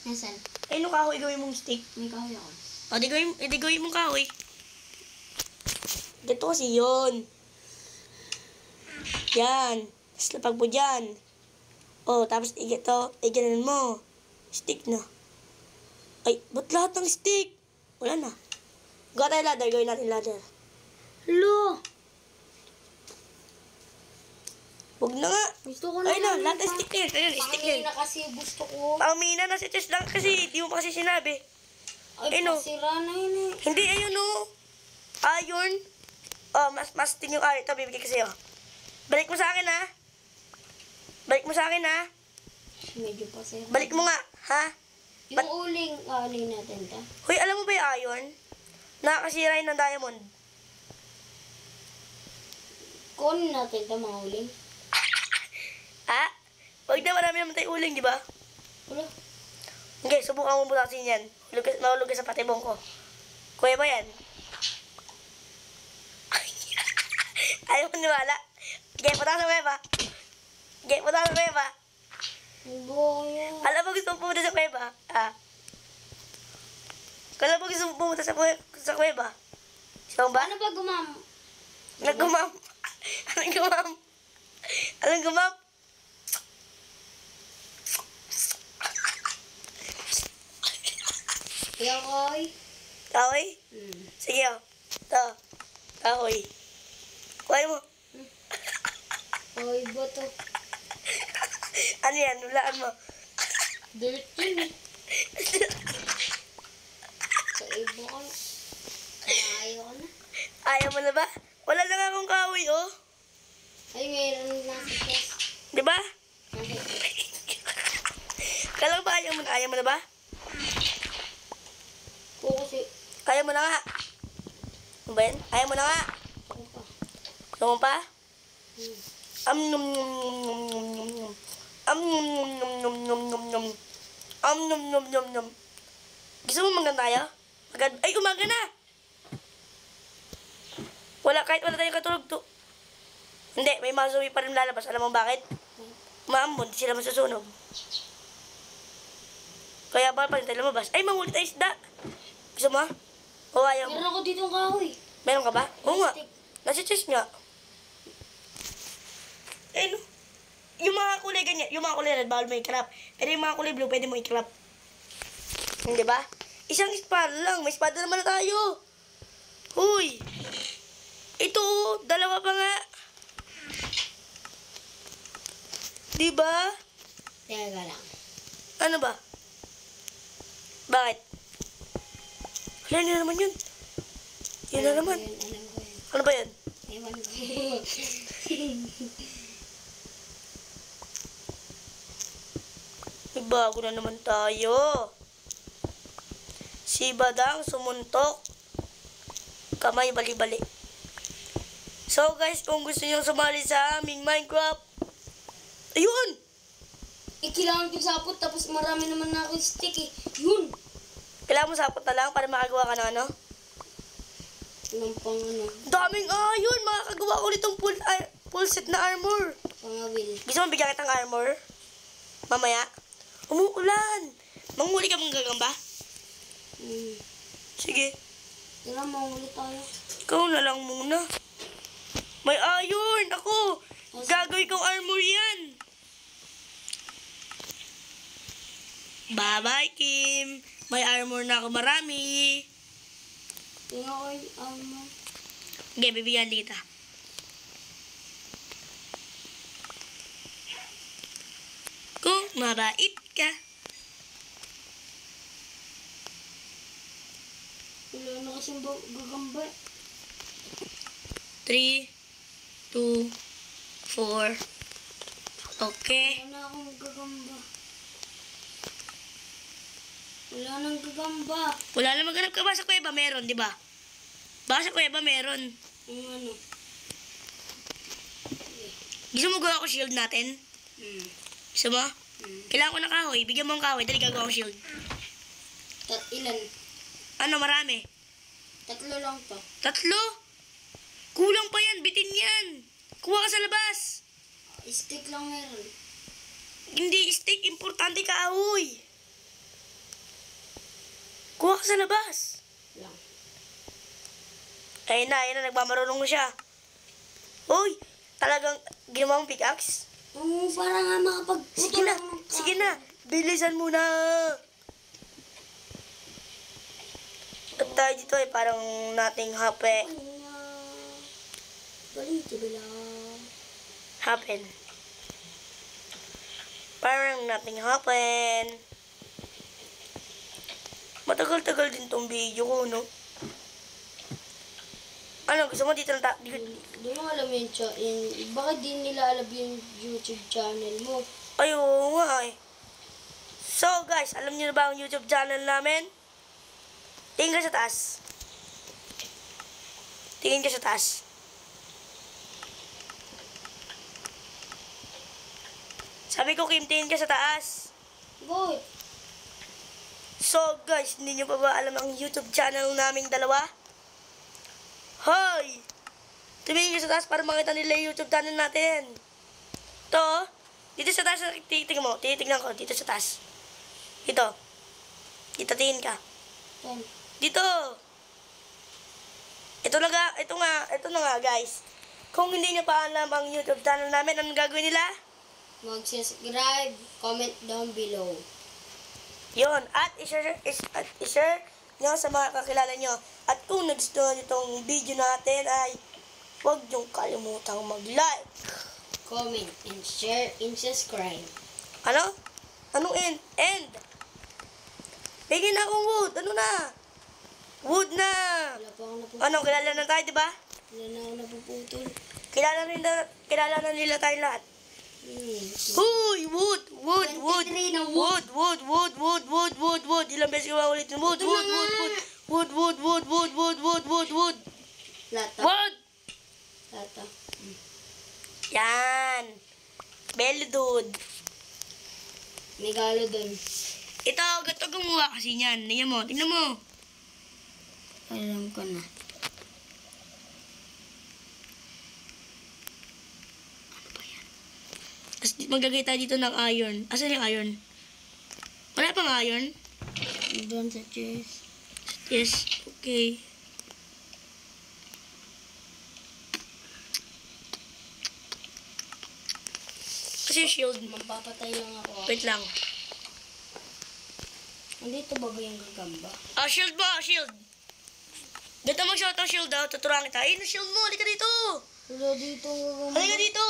Nasaan? Ay, no kahoy, gawin mong stick. May kahoy ako. O, di gawin mong kahoy. Ganito kasi yun. Yan. Tapos lapag mo dyan. O, tapos iganan mo. Stick na. Ay, ba't lahat ng stick? Wala na. Gawa tayo ladder, gawin natin ladder. Hello! Huwag na nga. Gusto ko na. Ay na, lahat ng stick na yun. Ayun, stick na yun. Pangina kasi gusto ko. Pangmina na si chest lang kasi, di mo pa kasi sinabi. Ay, Ayun, oh. pasira na yun eh. Hindi, ayun o. Iron. Oh, mas ting yung iron. Ito, bibigay ko sa'yo. Balik mo sa akin, ha? Balik mo sa akin, ha? Medyo pasira. Balik mo nga, ha? Yung uling, alin natin ta. Hoy, alam mo ba yung iron? Nakakasira yun ng diamond. Kunin natin ta mga uling. Ha? Huwag na, marami naman tayo uling, di ba? Wala. Okay, subukan mo butasin yan. Mahulog ka sa patibong ko. Kuya ba yan? Ayaw mo niwala. Okay, punta sa kuya ba? Okay, punta sa kuya ba? Boya. Alam mo gusto mo pumunta sa kuweba? Ah. Alam mo gusto mo pumunta sa kuweba? Siya ba? Ano ba gumam? Nagumam. Anong gumam? Anong gumam? Yakoy. Kahoy? Sige, oh. Ito. Kahoy. Kuhay mo. Oy, boto. Ano yan? Hulaan mo. Dirt yun eh. Sa ibo ko na. Ayaw ko na. Ayaw mo na ba? Wala lang akong kahoy, oh. Ay, mayroon na sa chest. Di ba? Nasa chest. Kala ba ayaw mo na? Ayaw mo na ba? Oo, kasi. Ayaw mo na nga. Ano ba yan? Ayaw mo na nga. Ako pa. Gusto mo pa? Hmm. Nom nom nom nom nom nom nom. Nom nom nom nom nom nom. Nom nom nom nom. Gusto mo maganda tayo? Ay, umaga na! Kahit wala tayong katulog to. Hindi, may mga zombie pa rin lalabas. Alam mo bakit? Maambon, di sila masusunog. Kaya ba pa rin tayo lumabas? Ay, mangulit tayo isda. Gusto mo? O ayaw mo? Meron ako dito ng kahoy. Meron ka ba? Oo nga. Stick. Nasa chest nga. Eh, no? Yung mga kulay ganyan, yung mga kulay red, bawal mo i-crop. Pero yung mga kulay blue, pwede mo i-crop. Hindi ba? Isang espada lang. May espada naman na tayo. Huy. Ito, dalawa pa nga. Diba? Teka lang. Ano ba? Bakit? Wala na naman yun. Yun na naman. Alam ko yun. Ano ba yan? Ewan ko. May bago na naman tayo. Si Badang sumuntok. Kamay bali-bali. So guys, kung gusto niyo sumali sa aming Minecraft, ayun! Kailangan ko sapot tapos marami naman na ako stick eh. Yun! Kailangan mo sapot na lang para makagawa ka ng ano? Anong pang ano? Daming ayun! Makakagawa ko nitong full set na armor. Pangawil. Gusto mo bigyan kitang armor? Mamaya? Umuulan! Manghuli ka mong gagamba? Sige. Tara, maulit tayo. Ikaw na lang muna. May iron! Ako! Gagawin kong armor yan! Bye-bye, Kim! May armor na ako marami. Tingnan ko yung armor. Okay, bibigyan kita. Kung mabait ka. Wala na kasing gagamba. 3, 2, 4. Okay. Wala na akong gagamba. Wala nang gagamba. Wala na maghanap ka ba sa kuweba? Meron, di ba? Baka sa kuweba meron. Ang ano? Gusto mo gawa ko shield natin? Gusto mo? Kailangan ko ng kahoy. Bigyan mo ng kahoy. Dali gagawa ko shield. Ilan? Ano, marami? 3 lang to. 3? Kulang pa yan. Bitin yan. Kuha ka sa labas. Stick lang meron. Hindi stick. Importante kahoy. Kuha ka sa labas. Lang. Ayun na. Nagmamarunong na siya. Uy, talagang ginawa mong pickaxe? Oo, para nga makapagputol ako ng Sige na. Bilisan mo na. At tayo dito ay parang nating Balito bila. happen. Parang nothing happen. Matagal-tagal din tong video ko, no? Ano, gusto mo dito na Di mo alam bakit di nila alam yung YouTube channel mo? Ay, oo nga eh. So guys, alam niyo na ba ang YouTube channel namin? Tingin ka sa taas. Tingin ka sa taas. Sabi ko, Kim, tingin ka sa taas. Boy, So guys, hindi niyo pa ba alam ang YouTube channel naming dalawa? Hoy! Tumingin ka sa taas para makita nila yung YouTube channel natin. To, dito sa taas, titignan mo. Titignan ko, dito sa taas. Dito. Dito, tingin ka. yan. Dito. Ito na nga guys. Kung hindi niyo pa alam ang YouTube channel namin, anong gagawin nila? Mag-subscribe, comment down below. Yon, at i-share nyo sa mga kakilala nyo. At kung nagustuhan nyo itong video natin ay huwag nyo kalimutang mag-like. Comment and share and subscribe. Ano? Anong end? End! Bigyan na akong wood. Ano na? Wood na! Wala pa ako napuputol. Ano, kilala na tayo, di ba? Wala na ako napuputol. Kilala na nila tayo lahat. Huy! Wood! Wood! Wood! 23 na Wood! Wood! Wood! Wood! Wood! Wood! Wood! Ilang beses ko maulitin? Wood! Ito Wood! na Wood! nga. Wood! Wood! Wood! Wood! Wood! Wood! Wood! Wood! Lata. Wood! Lata. Yan! Belly dude. May galo dun. Ito, gato gumawa kasi niyan. Tingnan mo, tingnan mo. Alam ko na. Tapos maglagay tayo dito ng iron. Asan yung iron? Wala pang iron? Doon sa chest. Yes, okay. Kasi shield. Magpapatay lang ako. Wait lang. Andito ba ba yung gagamba? Ah, shield mo, shield. Dito mo shot ang shield daw, tuturuan kita. Ayun, shield mo, halika dito. Wala dito ang gagamba. Halika dito.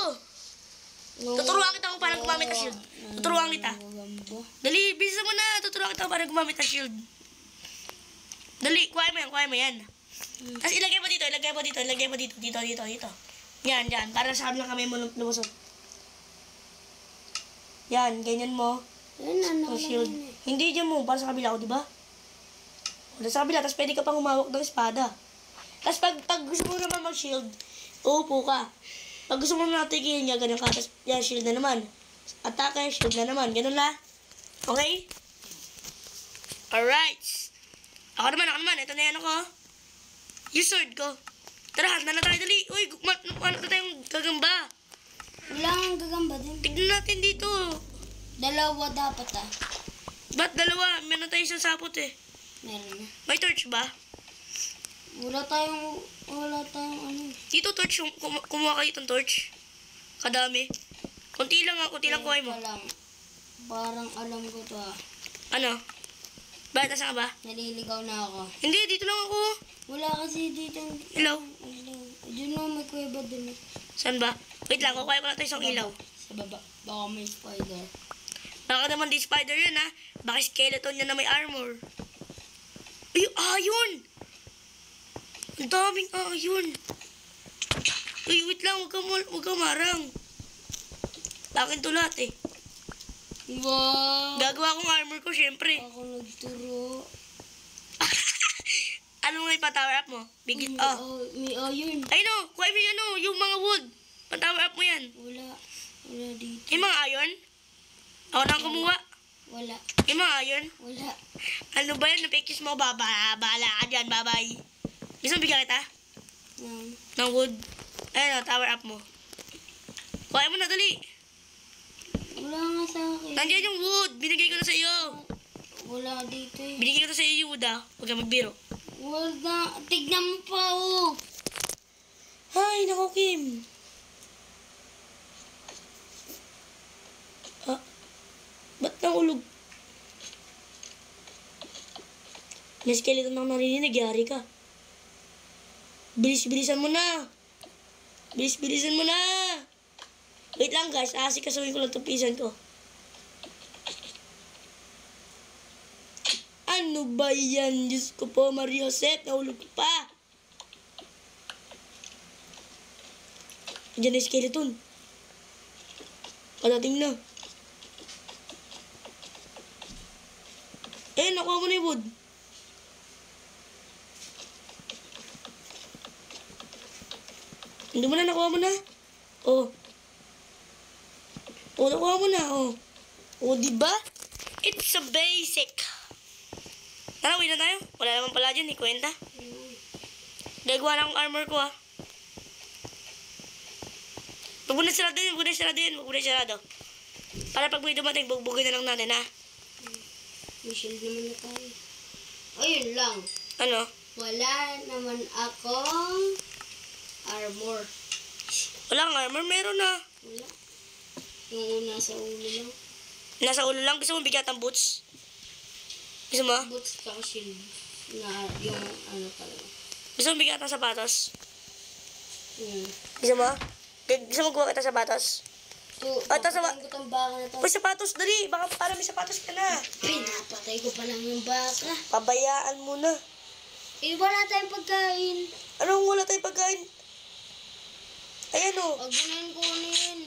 Tuturuan kita kung paano gumamit ng shield. Tuturuan kita. Gagamba. Dali, bilisan mo na. Tuturuan kita kung paano gumamit ng shield. Dali, kuha mo yan. Tapos ilagay mo dito. Dito. Yan. Para sa kabilang kamay mo lumusot. Yan, ganyan mo. Ayun, Ang shield. Hindi dyan mo, para sa kabila ko, di ba? Wala sa kabila, tapos pwede ka pang humawak ng espada. Tapos pag gusto mo naman mag-shield, uupo ka. Pag gusto mo naman tigilin niya, ganun ka. Tapos yan, shield na naman. Atake, shield na naman. Ganun la. Okay? Alright. Ako naman. Ito na yan ako. Yung sword ko. Tara, handa na tayo, dali. Uy, ano na tayong gagamba. Wala ang gagamba din. Tignan natin dito. Dalawa dapat ah. Ba't dalawa? Meron tayo isang sapot eh. Meron na. May torch ba? Wala tayong ano. Dito torch, kumuha kayo itong torch. Kadami. Kunti lang kuhay mo. Ayun pa lang. Parang alam ko to ah. Ano? Bakit nasa ka ba? Naliligaw na ako. Hindi, dito lang ako. Wala kasi dito. Ilaw. Diyan na may kuweba dun eh. Saan ba? Wait lang, kukuha ko lang tayo isang ilaw. Sa baba. Baka may spider. Baka naman di spider yun ha. Baka skeleton yan na may armor. Ay, ayon! Ang daming ayon. Uy, wait lang, huwag ka marang. Akin to lahat eh. Wow! Gagawa kong armor ko, syempre. Ako nagturo. Ano nga ipa-tower up mo? Bigit, May iron. Ay no, kuha mo yun yung mga wood. Pa-tower up mo yan. Wala. Wala dito. Yung mga iron? Ako nang kumuha. Wala. Yung mga iron? Wala. Ano ba yan? Napikis mo? Bahala ka dyan. Bye-bye. Gusto mo bigyan kita? Ng wood? Ayun o, tower up mo. Kuha mo na, dali. Wala nga sa akin. Nandiyan yung wood. Binigay ko na sa iyo. Wala dito eh. Binigay ko na sa iyo yung wood ah. Huwag kang magbiro. Wala. Tignan mo pa oh. Ay, naku, Kim. Ba't nahulog? May skeleton na narinig, yari ka. Bilis-bilisan mo na. Bilis-bilisan mo na. Wait lang guys, asikasuhin ko lang itong pisan ko. Ano ba yan? Diyos ko po, Mario Joseph, nahulog pa. Diyan na yung skeleton. Padating na. Eh, nakuha mo na yung wood. Hindi mo na, nakuha mo na. Oh. Oh, nakuha mo na, oh. Oh, diba? It's a basic. Tara, uwi na tayo. Wala naman pala dyan, kwenta. Gagawa na akong armor ko, ah. Huwag mo na sarado yan. Para pag may dumating, bugbugin na lang natin, ha? May shield naman na tayo. Ayun lang. Ano? Wala naman akong armor. Wala kang armor, meron na. Wala. Yung nasa ulo lang. Nasa ulo lang, gusto mo bigyan ng boots? Gusto mo? Boots ka shield. Na yung ano talaga. Gusto mo bigyan ng sapatos? Hmm. Gusto mo? Gusto mo gawa kita sapatos? Ito sa itong baka na to. Uy, sapatos, dali. Baka para may sapatos ka na. Pinapatay ko pa lang yung baka. Pabayaan mo na. Eh, wala tayong pagkain. Anong wala tayong pagkain? Ayan o. Huwag mo na yung kunin.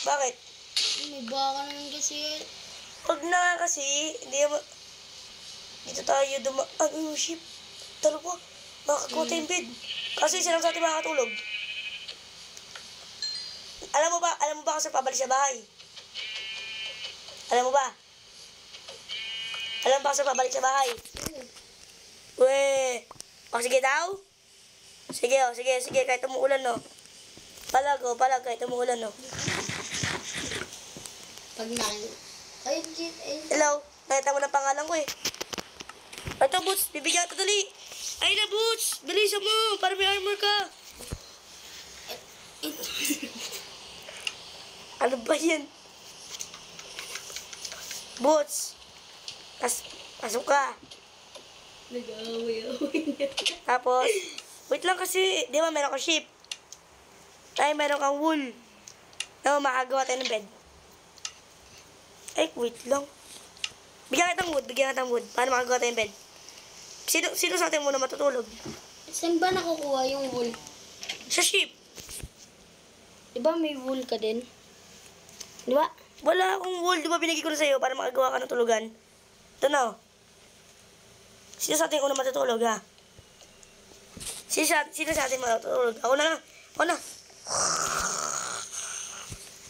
Bakit? May baka naman kasi. Pag na kasi, hindi naman... Dito tayo oh, ship. Talo po. Makakakuha tayong bed. Kasi silang sa ating makakatulog. Alam mo ba kasi pabalik sa bahay? Alam mo ba kasi pabalik sa bahay? Weh. O, sige daw. Sige, kahit umuulan, no. Palag, kahit umuulan, no. Pag ay, Hello, nakita mo na pangalan ko, eh. Ito, Boots, bibigyan ito, dali. Ay na, Boots, bilisan mo, para may armor ka. Ano ba yan? Boots. Pasok ka. Nag-aaway-aaway na. Tapos, wait lang kasi, di ba meron kang sheep? Ay, meron kang wool. Na makagawa tayo ng bed. Ay, wait lang. Bigyan kitang wood. Paano makagawa tayo ng bed? Sino sa atin muna matutulog? Saan ba nakukuha yung wool? Sa sheep. Di ba may wool ka din? Di ba? Wala akong wool. Di ba binigay ko na sa'yo para makagawa ka ng tulugan? Ito na, oh. Sino sa atin una matutulog, ha? Sino sa atin matutulog? Ako na.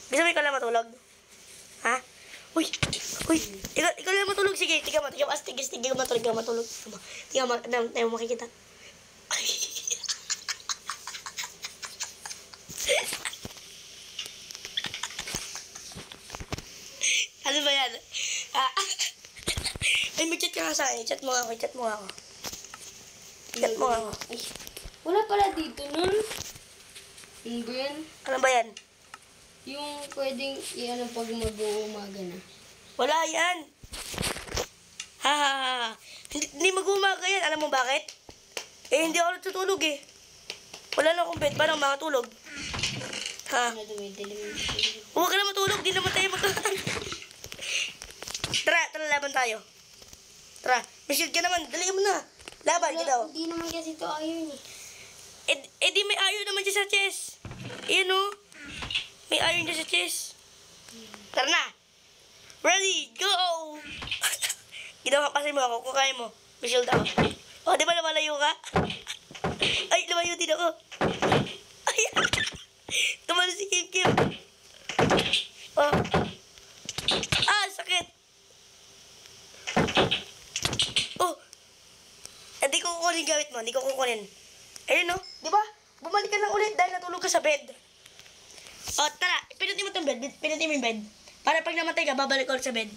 Gusto mo ikaw lang matulog? Ha? Uy! Ikaw lang matulog. Sige, tigam mo. Tigam matulog. Tigam mo, tayo makikita. Ay. Ano ba yan? Ay, may chat ka nga sa akin. Chat mo ako. Ay, wala pala dito nun. Ano ba yan? Ano ba yan? Yung pwedeng iyan pag mag-uumaga na. Wala yan. Ha. Hindi mag-umaga yan. Alam mo bakit? Hindi ako natutulog eh. Wala lang akong bed. Paano makatulog? Ha? Ano dumidilim? Huwag ka na matulog. Di naman tayo Tara, laban tayo. Tara, may shield ka naman. Dali mo na. Laban kita. Hindi naman kasi ito ayun eh. Di may iron naman dyan sa chest. Ayan o. May iron dyan sa chest. Tara na. Ready, go! Ginawa kasi mo ako. Kung kaya mo. May shield ako. O, di ba lumalayo ka? Ay, lumayo din ako. Ay, tumalo si Kim. Oh. Sakit. Oh. Hindi ko kukunin gamit mo. Hindi ko kukunin. Ayun, no? Di ba? Bumalik ka lang ulit dahil natulog ka sa bed. Oh, tara. Pinutin mo itong bed. Pinutin mo yung bed. Para pag namatay ka, babalik ulit sa bed.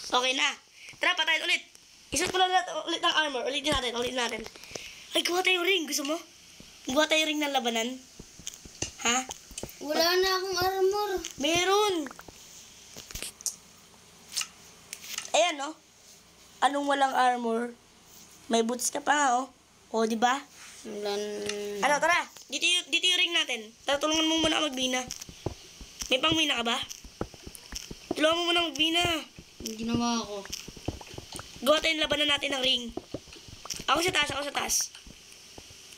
Okay na. Tara, patayin ulit. Isot ko lang ulit ng armor. Ulitin natin. Ay, gawa tayo ring. Gusto mo? Gawa tayo ring ng labanan. Ha? Wala na akong armor. Meron. Ayan, no? Anong walang armor? May boots ka pa nga, oh. O, di ba? Ano, tara. Dito yung ring natin. Tara, tulungan mo muna magbina. May pangmina ka ba? Tulungan mo muna magbina. Ginawa ko. Gawa tayo yung labanan natin ng ring. Ako sa taas.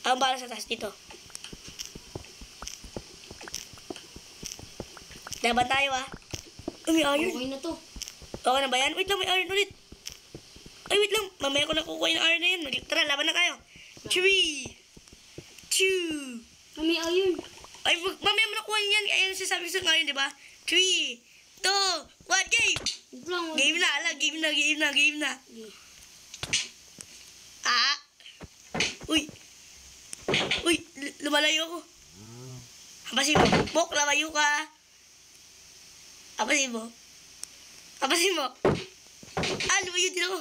Ako bala sa taas, dito. Laban tayo, ah. May iron. Okay na to. Okay na ba yan? Wait lang, may iron ulit. Ay, wait lang. Mamaya ko na kukuha yung iron na yan. Tara, laban na tayo. 3, 2. May ayun. Ay, mamaya mo nakuha yan. Ayan ang sasabi ko sa ngayon, di ba? 3, 2, 1, game! Game na. Uy, lumalayo ako. Habasin mo. Bok, lamayo ka. Habasin mo. Lumayo din ako.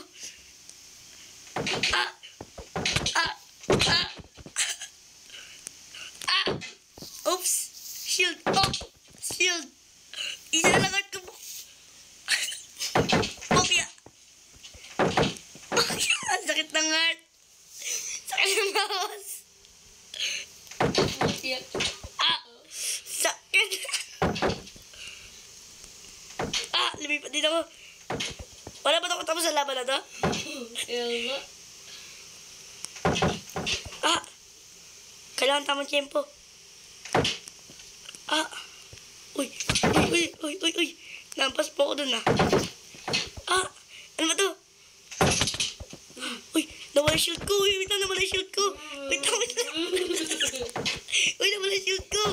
Oops. Shield. Ilalagad ko mo. Bokya. Ang sakit ng heart. Sakit ng bawas. Sakit. Lumipat din ako. Wala ba ako tapos sa laban na to? Ewa. Kailangan tamang tiyempo. Uy. Nampas po ako dun, ano ba to? Uy, nawala shield ko. Wait lang, nawala shield ko. Wait lang. Uy, nawala shield ko.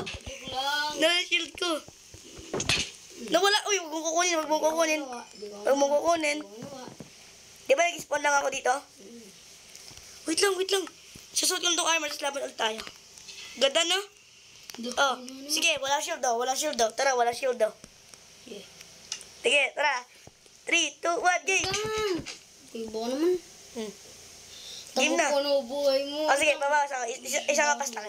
Nawala. Uy, huwag mong kukunin. Di ba nag-spawn lang ako dito? Wait lang. Susot ko lang itong armor, tapos laban ulit tayo. Ganda, no? Oh, sige, wala shield daw. Tara, wala shield daw. Sige, tara. 3, 2, 1, game! Ibo ka naman. Game na. Tapos ano buhay mo. Sige, babawas ako. Isang kapas lang.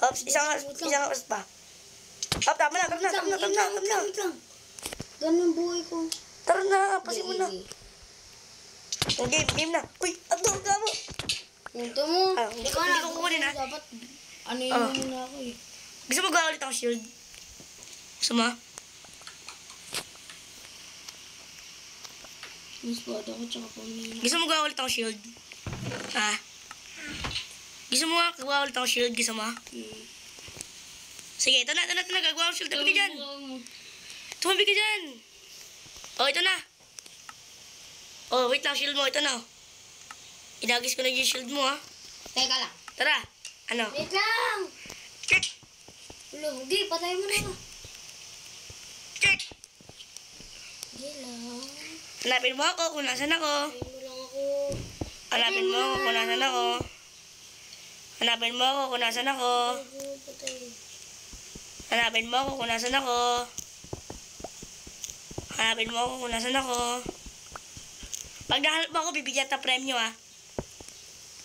Oops, isang kapas pa. Tama na. Ganun buhay ko. Tara na, pasin mo na. Game na. Uy, ato ka mo. Punto mo. Hindi ko kukunin, ha? Dapat, ano yun Ah. muna ako eh. Gusto mo gawa ulit ako shield? Gusto mo? Mas bada ko tsaka pamina. Gusto mo gawa ulit ako shield? Ha? Gusto mo nga gawa ulit ako shield? Gusto mo? Sige, ito na. Gagawa ko shield. Tabi ka dyan. Tumabi ka dyan. Oh, ito na. Oh, wait lang. Shield mo. Ito na. Oh. Inagis ko na yung shield mo, ha? Teka lang. Tara. Ano? Wait lang! Check. Ulo, hindi, patay mo na. Check. Hindi lang. Hanapin mo ako kung nasan ako. Patay mo lang ako. Hanapin mo ako kung nasan ako. Hanapin mo ako kung nasan ako. Patay. Hanapin mo ako kung nasan ako. Hanapin mo ako kung nasan ako. Pag nahanap mo ako, bibigyan ta premyo, ha?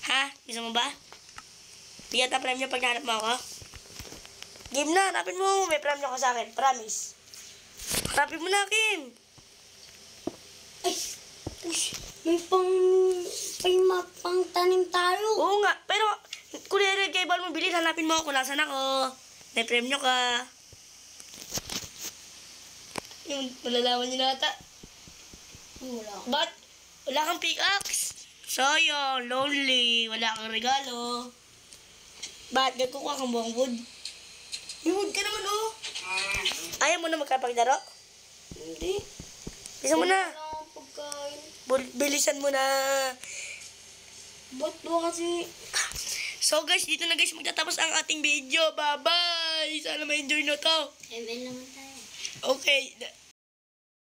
Ha? Gusto mo ba? Bigyan ta premyo pag nahanap mo ako? Game na, hanapin mo. May premyo ka sa akin. Promise. Hanapin mo na, Kim. Ay! May pang tanim tayo. Oo nga, pero kung kay Bal mo bilis, hanapin mo ako kung nasan ako. May premyo ka. Yung malalaman niyo na ata. Wala ako. Ba't wala kang pickaxe? Sayang, lonely, wala kang regalo. Ba't nagkukuha kang buong wood? May wood ka naman, oh. Ayaw mo na magkapaglaro? Hindi. Bilisan mo na. Wala akong pagkain. Bilisan mo na. Ba't ba kasi? So guys, dito na guys magtatapos ang ating video. Bye-bye! Sana ma-enjoy nyo to. ML naman tayo. Okay.